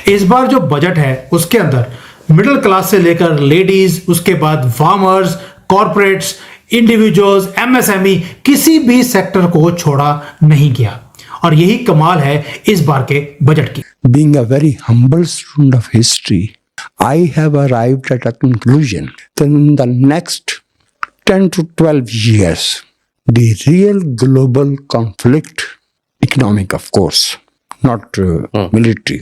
इस बार जो बजट है उसके अंदर मिडिल क्लास से लेकर लेडीज, उसके बाद फार्मर्स, कॉर्पोरेट्स, इंडिविजुअल्स, एमएसएमई, किसी भी सेक्टर को छोड़ा नहीं गया। और यही कमाल है इस बार के बजट की। Being a very humble student of history, I have arrived at a conclusion that in the next 10 to 12 years, the real global conflict, economic of course, not military,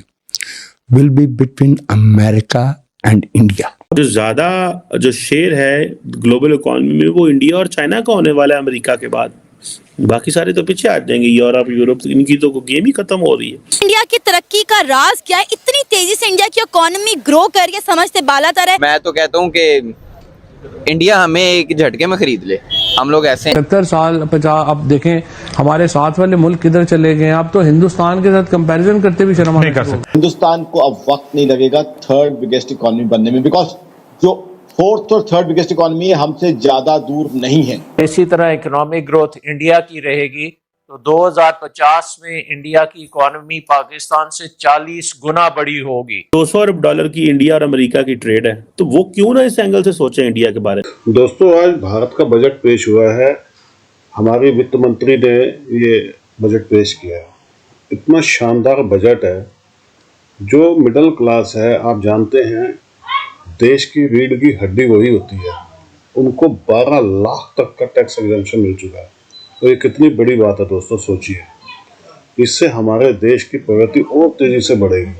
will be between America and India. जो ज्यादा जो share है global economy में वो India और China का होने वाला है अमेरिका के बाद। बाकी सारे तो पीछे आ जाएंगे, यूरोप, इनकी तो गेम ही खत्म हो रही है। इंडिया की तरक्की का राज क्या है? इतनी तेजी से इंडिया की इकोनॉमी ग्रो कर रही है, समझते बालातर है। मैं तो कहता हूँ कि इंडिया हमें एक झटके में खरीद ले। हम लोग ऐसे 70 साल 50, अब देखें हमारे साथ वाले मुल्क किधर चले गए। आप तो हिंदुस्तान के साथ कंपैरिजन करते भी शर्म नहीं कर सकते। हिंदुस्तान को अब वक्त नहीं लगेगा थर्ड बिगेस्ट इकोनॉमी बनने में, बिकॉज जो फोर्थ और थर्ड बिगेस्ट इकोनॉमी है हमसे ज्यादा दूर नहीं है। इसी तरह इकोनॉमिक ग्रोथ इंडिया की रहेगी तो 2050 में इंडिया की इकोनॉमी पाकिस्तान से 40 गुना बड़ी होगी। 200 अरब डॉलर की इंडिया और अमेरिका की ट्रेड है, तो वो क्यों ना इस एंगल से सोचे इंडिया के बारे में। दोस्तों, आज भारत का बजट पेश हुआ है। हमारे वित्त मंत्री ने ये बजट पेश किया है। इतना शानदार बजट है। जो मिडिल क्लास है, आप जानते हैं देश की रीढ़ की हड्डी वही होती है, उनको 12 लाख तक का टैक्स एग्जम्पशन मिल चुका है। तो ये कितनी बड़ी बात है दोस्तों, सोचिए। इससे हमारे देश की प्रगति और तेजी से बढ़ेगी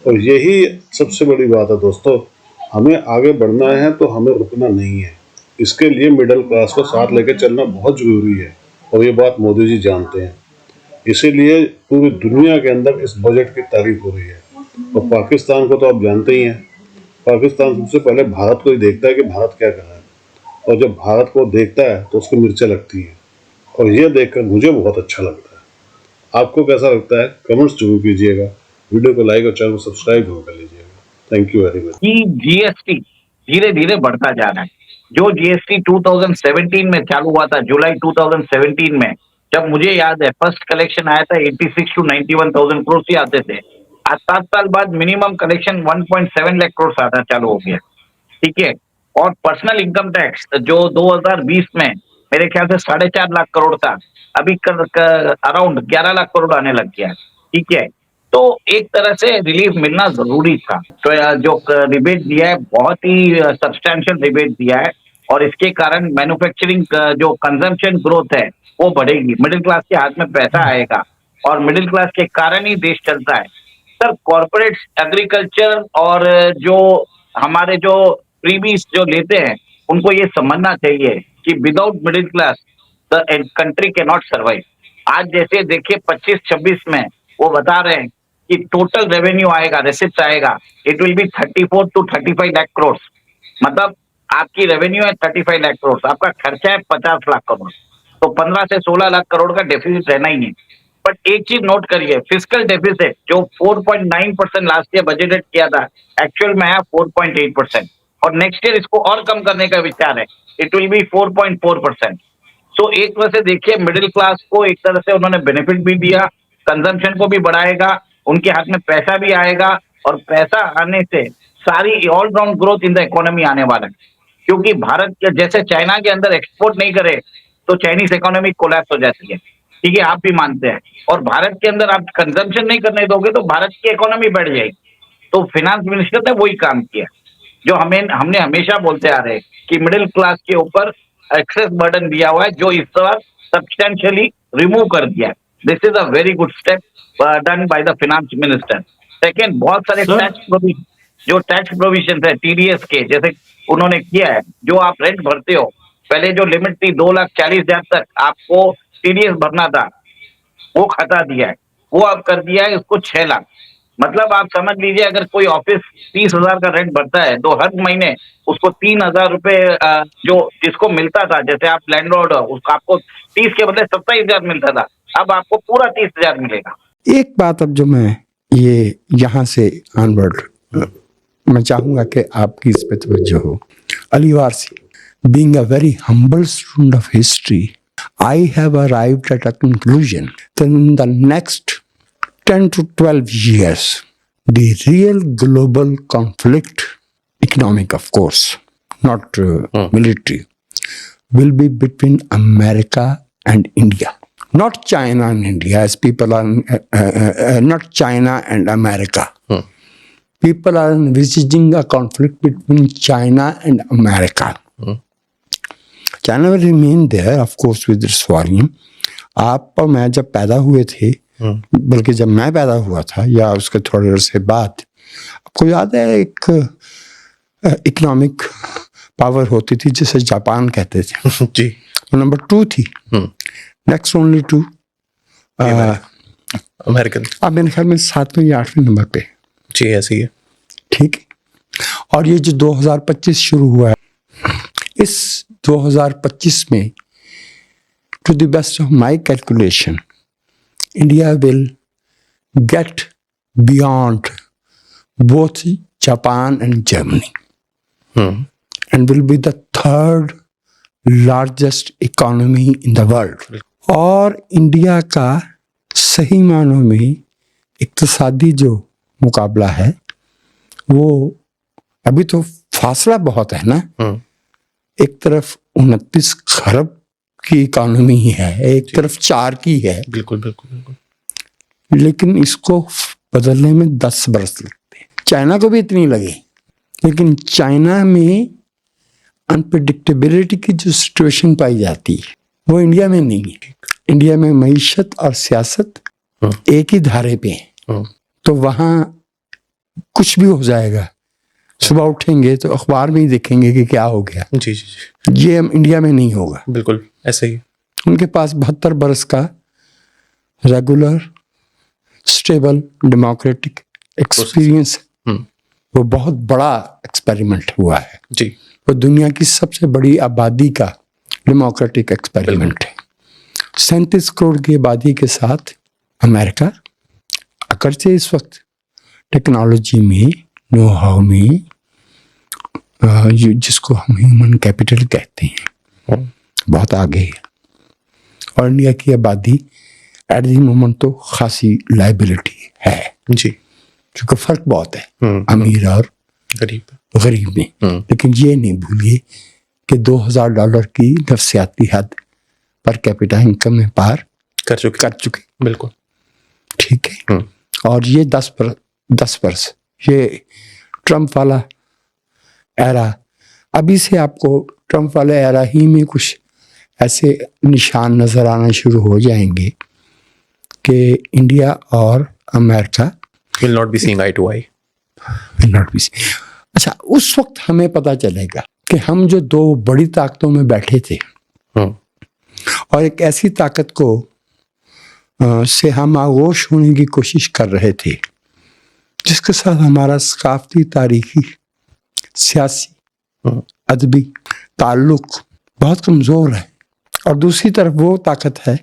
और यही सबसे बड़ी बात है दोस्तों। हमें आगे बढ़ना है तो हमें रुकना नहीं है। इसके लिए मिडिल क्लास को साथ लेकर चलना बहुत ज़रूरी है और ये बात मोदी जी जानते हैं। इसीलिए पूरी दुनिया के अंदर इस बजट की तारीफ हो रही है। और पाकिस्तान को तो आप जानते ही हैं, पाकिस्तान सबसे पहले भारत को ही देखता है कि भारत क्या कर रहा है, और जब भारत को देखता है तो उसको मिर्चें लगती हैं। और ये देखकर मुझे बहुत अच्छा लगता है। आपको कैसा लगता है कमेंट्स जरूर कीजिएगा। वीडियो को लाइक और चैनल को सब्सक्राइब जरूर कर लीजिएगा। Thank you very much. GST धीरे धीरे बढ़ता जा रहा है। जो जीएसटी 2017 में चालू हुआ था, जुलाई 2017 में, जब मुझे याद है फर्स्ट कलेक्शन आया था 86 to 91,000 करोड़ ही आते थे। आज 7 साल बाद मिनिमम कलेक्शन 1.7 लाख करोड़ आता चालू हो गया। ठीक है। और पर्सनल इनकम टैक्स जो 2020 में मेरे ख्याल से 4.5 लाख करोड़ था, अभी अराउंड 11 लाख करोड़ आने लग गया है। ठीक है। तो एक तरह से रिलीफ मिलना जरूरी था। तो जो रिबेट दिया है बहुत ही सब्सटैंशियल रिबेट दिया है और इसके कारण मैन्युफैक्चरिंग जो कंजम्पशन ग्रोथ है वो बढ़ेगी। मिडिल क्लास के हाथ में पैसा आएगा और मिडिल क्लास के कारण ही देश चलता है। सर, कॉर्पोरेट एग्रीकल्चर और जो हमारे जो फ्रीबीज जो लेते हैं उनको ये समझना चाहिए कि without middle class the country can not survive. आज जैसे देखिए 25-26 में वो बता रहे हैं कि टोटल रेवेन्यू आएगा, रेसिप्ट आएगा, it will be 34 to 35 lakh crore. मतलब आपकी रेवेन्यू है 35 लाख करोड़, आपका खर्चा है 50 लाख करोड़, तो 15 से 16 लाख करोड़ का डेफिसिट रहना ही है। बट एक चीज नोट करिए, फिस्कल डेफिसिट जो 4.9% लास्ट ईयर बजटेड किया था, एक्चुअल में है 4.8% और नेक्स्ट ईयर इसको और कम करने का विचार है, इट विल बी 4.4%। तो एक तरह से देखिए मिडिल क्लास को एक तरह से उन्होंने बेनिफिट भी दिया, कंजम्पशन को भी बढ़ाएगा, उनके हाथ में पैसा भी आएगा और पैसा आने से सारी all round growth in the economy आने वाला है। क्योंकि भारत के जैसे चाइना के अंदर एक्सपोर्ट नहीं करे तो चाइनीज इकोनॉमी कोलैप्स हो जाती है। ठीक है, आप भी मानते हैं। और भारत के अंदर आप कंजम्पशन नहीं करने दोगे तो भारत की इकोनॉमी बढ़ जाएगी। तो फाइनेंस मिनिस्टर ने वही काम किया जो हमने हमेशा बोलते आ रहे हैं कि मिडिल क्लास के ऊपर एक्सेस बर्डन दिया हुआ है, जो इस बार सब्सटेंशियली रिमूव कर दिया है। This is a very good step done by the finance minister. Second, बहुत सारे टैक्स प्रोविजन है टीडीएस के, जैसे उन्होंने किया है, जो आप रेंट भरते हो, पहले जो लिमिट थी 2,40,000 तक आपको टीडीएस भरना था, वो हटा दिया है, वो अब कर दिया है उसको 6 लाख। मतलब आप समझ लीजिए अगर कोई ऑफिस 30,000 का रेंट भरता है तो हर महीने उसको 3,000 रुपए जो जिसको मिलता था, जैसे आप लैंडलॉर्ड उसको आपको 30 के बदले 27,000 मिलता था, अब आपको पूरा 30,000 मिलेगा। एक बात अब जो मैं ये यहाँ से ऑनवर्ड मैं चाहूँगा कि आपकी इस पे तवज्जो हो। Ali Warsi, being a very humble student of history, I have arrived at a conclusion that in the next 10 to 12 years, the real global conflict, economic of course, not military, will be between America and India. Not China and India, as people are, not China and America. People are envisaging a conflict between China and America. China will remain there, of course, with its volume. आप और मैं जब पैदा हुए थे, बल्कि जब मैं पैदा हुआ था या उसके थोड़े अरसे बाद, आपको याद है एक इकोनॉमिक पावर होती थी जिसे जापान कहते थे जी, नंबर 2 थी, नेक्स्ट ओनली टू अमेरिकन। अब मेरे ख्याल में 7वें या 8वें नंबर पे। जी, ऐसे ही है। ठीक है। और ये जो 2025 शुरू हुआ है, इस 2025 में to the best of my calculation, India will get beyond both Japan and Germany and will be the third largest economy in the world. और इंडिया का सही मानों में इक्तिसादी जो मुकाबला है वो अभी तो फासला बहुत है ना। एक तरफ 29 खरब की इकोनॉमी है, एक तरफ 4 की है। बिल्कुल बिल्कुल बिल्कुल। लेकिन इसको बदलने में 10 बरस लगते हैं। चाइना को भी इतनी लगे, लेकिन चाइना में अनप्रेडिक्टेबिलिटी की जो सिचुएशन पाई जाती है वो इंडिया में नहीं है। इंडिया में मईशत और सियासत एक ही धारे पे है, तो वहाँ कुछ भी हो जाएगा। सुबह उठेंगे तो अखबार में ही देखेंगे कि क्या हो गया। जी जी जी, ये इंडिया में नहीं होगा। बिल्कुल ऐसे ही। उनके पास 72 बरस का रेगुलर स्टेबल डेमोक्रेटिक एक्सपीरियंस, वो बहुत बड़ा एक्सपेरिमेंट हुआ है जी। वो दुनिया की सबसे बड़ी आबादी का डेमोक्रेटिक एक्सपेरिमेंट है। 37 करोड़ की आबादी के साथ अमेरिका, अगरचे इस वक्त टेक्नोलॉजी में, नो हाउ में, जिसको हम ह्यूमन कैपिटल कहते हैं, बहुत आगे है। और इंडिया की आबादी एट द मोमेंट तो खासी लाइबिलिटी है जी, क्योंकि फर्क बहुत है अमीर और गरीब में। लेकिन ये नहीं भूलिए कि $2000 की नफसियाती हद पर कैपिटा इनकम में पार कर चुके। बिल्कुल ठीक है। और ये 10 वर्ष ये ट्रम्प वाला एरा, अभी से आपको ट्रम्प वाले एरा ही में कुछ ऐसे निशान नजर आना शुरू हो जाएंगे कि इंडिया और America will not be seeing eye to eye. अच्छा, उस वक्त हमें पता चलेगा कि हम जो 2 बड़ी ताकतों में बैठे थे और एक ऐसी ताकत को से हम आगोश होने की कोशिश कर रहे थे जिसके साथ हमारा सकाफती, तारीखी, सियासी, अदबी ताल्लुक बहुत कमज़ोर है। और दूसरी तरफ वो ताकत है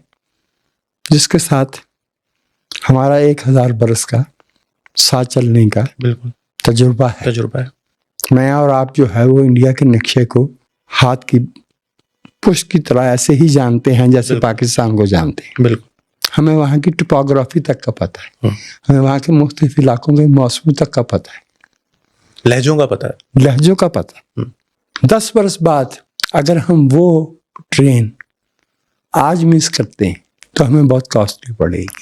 जिसके साथ हमारा 1000 बरस का साथ चलने का बिल्कुल तजुर्बा है। मैं और आप जो है वो इंडिया के नक्शे को हाथ की पुष्ट की तरह ऐसे ही जानते हैं जैसे पाकिस्तान को जानते हैं। बिल्कुल। हमें वहाँ की टोपोग्राफी तक का पता है, हमें वहाँ के मुख्तलिफ इलाकों के मौसम तक का पता है, लहजों का पता है। 10 बरस बाद अगर हम वो ट्रेन आज मिस करते हैं तो हमें बहुत कॉस्टली पड़ेगी।